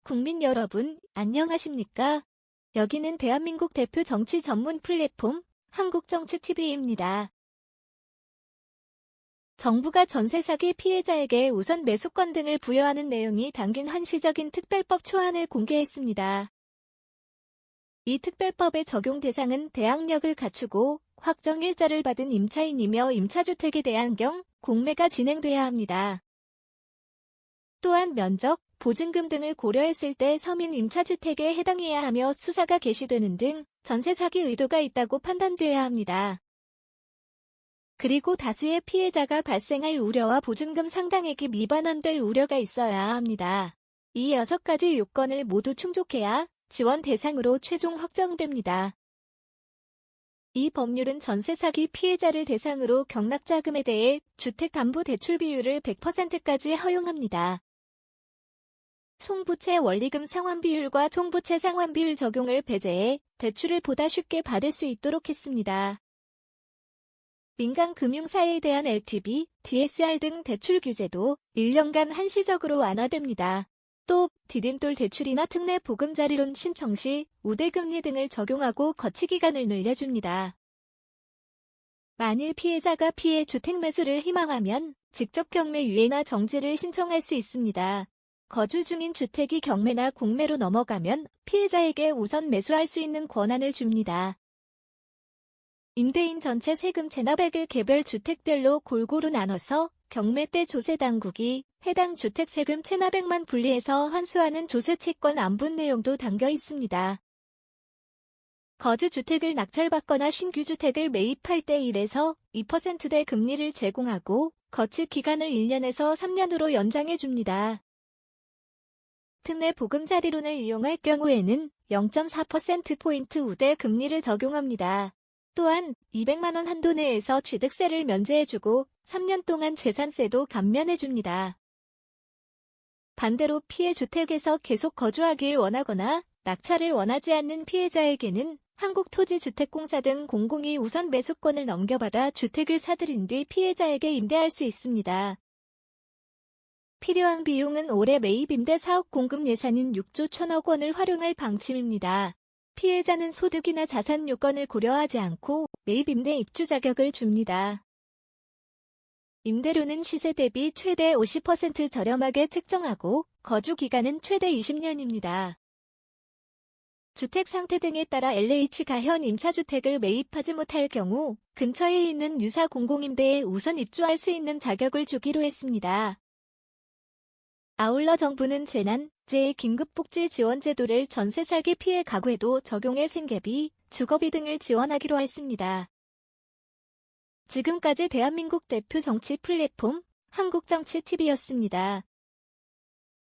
국민 여러분, 안녕하십니까? 여기는 대한민국 대표 정치 전문 플랫폼 한국정치TV입니다. 정부가 전세 사기 피해자에게 우선 매수권 등을 부여하는 내용이 담긴 한시적인 특별법 초안을 공개했습니다. 이 특별법의 적용 대상은 대항력을 갖추고 확정 일자를 받은 임차인이며 임차주택에 대한 경 공매가 진행돼야 합니다. 또한 면적, 보증금 등을 고려했을 때 서민 임차주택에 해당해야 하며 수사가 개시되는 등 전세 사기 의도가 있다고 판단돼야 합니다. 그리고 다수의 피해자가 발생할 우려와 보증금 상당액이 미반환될 우려가 있어야 합니다. 이 6가지 요건을 모두 충족해야 지원 대상으로 최종 확정됩니다. 이 법률은 전세 사기 피해자를 대상으로 경락자금에 대해 주택담보대출 비율을 100%까지 허용합니다. 총부채 원리금 상환비율과 총부채 상환비율 적용을 배제해 대출을 보다 쉽게 받을 수 있도록 했습니다. 민간금융사에 대한 LTV, DSR 등 대출 규제도 1년간 한시적으로 완화됩니다. 또 디딤돌 대출이나 특례 보금자리론 신청 시 우대금리 등을 적용하고 거치기간을 늘려줍니다. 만일 피해자가 피해 주택 매수를 희망하면 직접 경매 유예나 정지를 신청할 수 있습니다. 거주 중인 주택이 경매나 공매로 넘어가면 피해자에게 우선 매수할 수 있는 권한을 줍니다. 임대인 전체 세금 체납액을 개별 주택별로 골고루 나눠서 경매 때 조세당국이 해당 주택 세금 체납액만 분리해서 환수하는 조세채권 안분 내용도 담겨 있습니다. 거주주택을 낙찰받거나 신규주택을 매입할 때 1에서 2%대 금리를 제공하고 거치 기간을 1년에서 3년으로 연장해 줍니다. 특례 보금자리론을 이용할 경우에는 0.4%포인트 우대 금리를 적용합니다. 또한 200만 원 한도 내에서 취득세를 면제해주고 3년 동안 재산세도 감면해줍니다. 반대로 피해 주택에서 계속 거주하길 원하거나 낙찰을 원하지 않는 피해자에게는 한국토지주택공사 등 공공이 우선 매수권을 넘겨받아 주택을 사들인 뒤 피해자에게 임대할 수 있습니다. 필요한 비용은 올해 매입 임대 사업 공급 예산인 6조 1천억 원을 활용할 방침입니다. 피해자는 소득이나 자산 요건을 고려하지 않고 매입 임대 입주 자격을 줍니다. 임대료는 시세 대비 최대 50% 저렴하게 책정하고 거주 기간은 최대 20년입니다. 주택 상태 등에 따라 LH 가현 임차주택을 매입하지 못할 경우 근처에 있는 유사 공공임대에 우선 입주할 수 있는 자격을 주기로 했습니다. 아울러 정부는 재난, 재해 긴급복지 지원 제도를 전세 사기 피해 가구에도 적용해 생계비, 주거비 등을 지원하기로 했습니다. 지금까지 대한민국 대표 정치 플랫폼 한국정치TV였습니다.